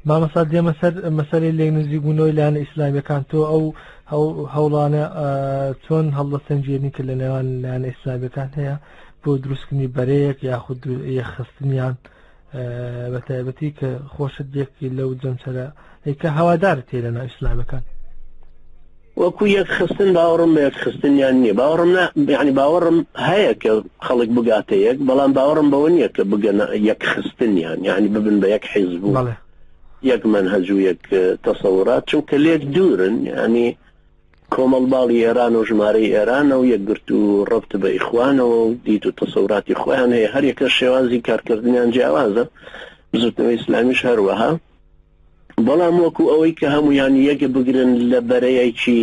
مامەسا دێمە سەر مەسەلەی لێک نزیکبوونەوەی لایەنە ئیسلامیەکان تۆ ئەو هەوڵانە چۆن هەڵدەسەنجێنی کە لە نێوان لایەنە ئیسلامیەکان هەیە بۆ دروستکردنی بەرەیەک یاخود یەخستنیان بە تایبەتی کە خۆشت یەکی لەو جەمسەرە کە هەوادارت تێ لەناو ئیسلامەکان وەکو یەک خستن باوەڕم بە یەک خستنیان نییە باوەڕم یعنی باوەڕم هەیە کە خەڵک بگاتە یەک بەڵام باوەڕم بەوە نییە کە بگەنە یەک خستنیان یعنی ببن بە یەک حیزب و یەک منهەج و یەک تەسەورات چونکە لێک دوورن یعنی کۆمەڵباڵی ئێران و ژمارەی ئێرانە و یەکگرت و ڕەبت بە ئیخوانەوە و دیت و تەسەوراتی خۆیان هەیە هەر یەکە شێوازی کارکردنیان جیاوازە بزوتنەوەی ئیسلامیش هەروەها بەڵام وەکو ئەوەی کە هەمویان یەک بگرن لە بەرەیەکی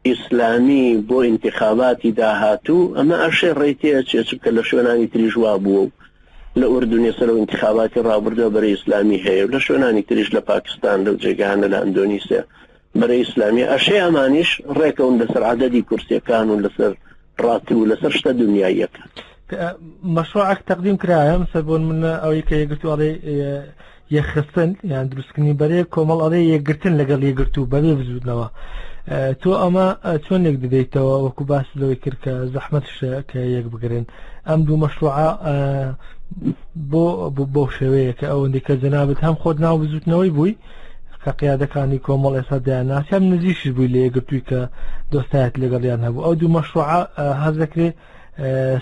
ئیسلامی بۆ انتخاباتی داهاتوو ئەمە ئەشێ ڕێتەیە چێچکە لە شوێنانی تریژ وا بووە و لە ئوردونێ سەرەوە انتخاباتی ڕابردە بەرەی ئیسلامی هەیە و لە شوێنانی تریژ لە پاکستان لەو جێگانە لە ئەندۆنیسیا بەرەی ئیسلامی ئەشێ ئەمانیش ڕێکەون لەسەر عەدەدی کورسیەکان و لەسەر ڕاتب و لەسەر شتە دنیاییەکە مەشروعێک تەقدیم کرایە مثل بۆ منە ئەوەی کە یەکگرتو ئەڵێ یەخستن یان دروستکردنی بەرەیەک کۆمەڵ ئەڵێ یەکگرتن لەگەڵ یەکگرتو بەبێ بزوتنەوە تۆ ئەمە چۆن لێک دەدەیتەوە وەکو باس لەوەی کرد کە زەحمەتشە کە یەک بگرن ئەم دوو مەشروعە بۆ شێوەیە کە ئەوەندەی کە جەنابەت هەم خۆت ناو بزوتنەوەی بووی کە قیادەکانی کۆمەڵ ئێستا دایانناسی هەم نزیکش بووی لە یەکگرتووی کە دۆستایەت لەگەڵیان هەبوو ئەو دوو مەشروعە هەز دەکرێ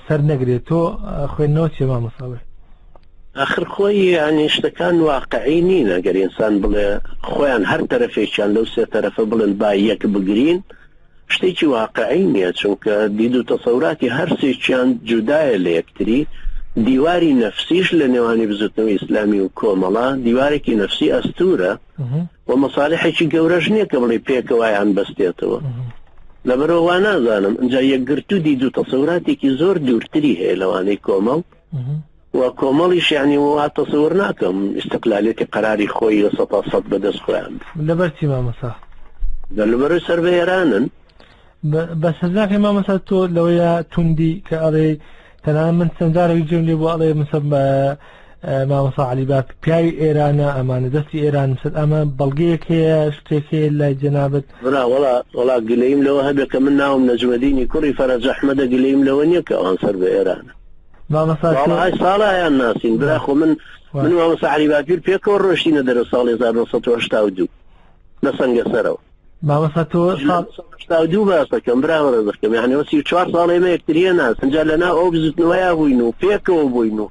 سەر نەگرێت تۆ خوێندنەوە چێ مامەساوێ آخر خۆی یعنی شتەکان واقعی نین ئەگەر ئینسان بڵێ خۆیان هەر تەرەفێکیان لەو سێ تەرەفە بڵێن با یەک بگرین شتێکی واقعی نییە چونکە دید و تەسەوراتی هەر سێکیان جودایە لە یەکتری دیواری نەفسیش لە نێوانی بزوتنەوەی ئیسلامی و کۆمەڵە دیوارێکی نەفسی ئەستورە و مەساڵحێکی گەورەش نییە کە بڵێ پێکەوایان بەستێتەوە لەبەرەوە وا نازانم ئەنجا یەکگرتو دید و تەسەوراتێکی زۆر دوورتری هەیە لەوانەی کۆمەڵ و کۆمەڵیش یعنی وا تەسەور ناکەم ئیستقلالێتی قەراری خۆی 100% بەدەست خۆیان لەبەرچی مامەسا لەبەرەوەی سەر بە ئێرانن بەس هەزاکەی مامەسا تۆ لەوەیە توندی کە ئەڵێ تەنانەت من چەندجارێک جێم لێ بۆ ئەڵێ مثل مامەسا عەلیباک پیاوی ئێرانە ئەمانە دەستی ئێران مثل ئەمە بەڵگەیەک هەیە شتێک هەیە لای جەنابەت وەڵا گلەیم لەوە هەبێت کە من ناوم نەجمەدینی کوڕی فەرەج ئەحمەدە گلەیم لەوە نییە کە ئەوان سەر بە ئێرانە والله ساڵیان ناسین براخۆ من مامەسا عەلیباکیر پێکەوە ڕۆشتینە دەرە ساڵی 1982 لە سەنگەسەرەوە مامەسا تۆ 1982 باسەکەم براوەڕە دەکەم یعنی 34 ساڵی مە یەکتریە ناس ئەنجا لەناو ئەو بزوتنەوەیە بووین و پێکەوە بووین و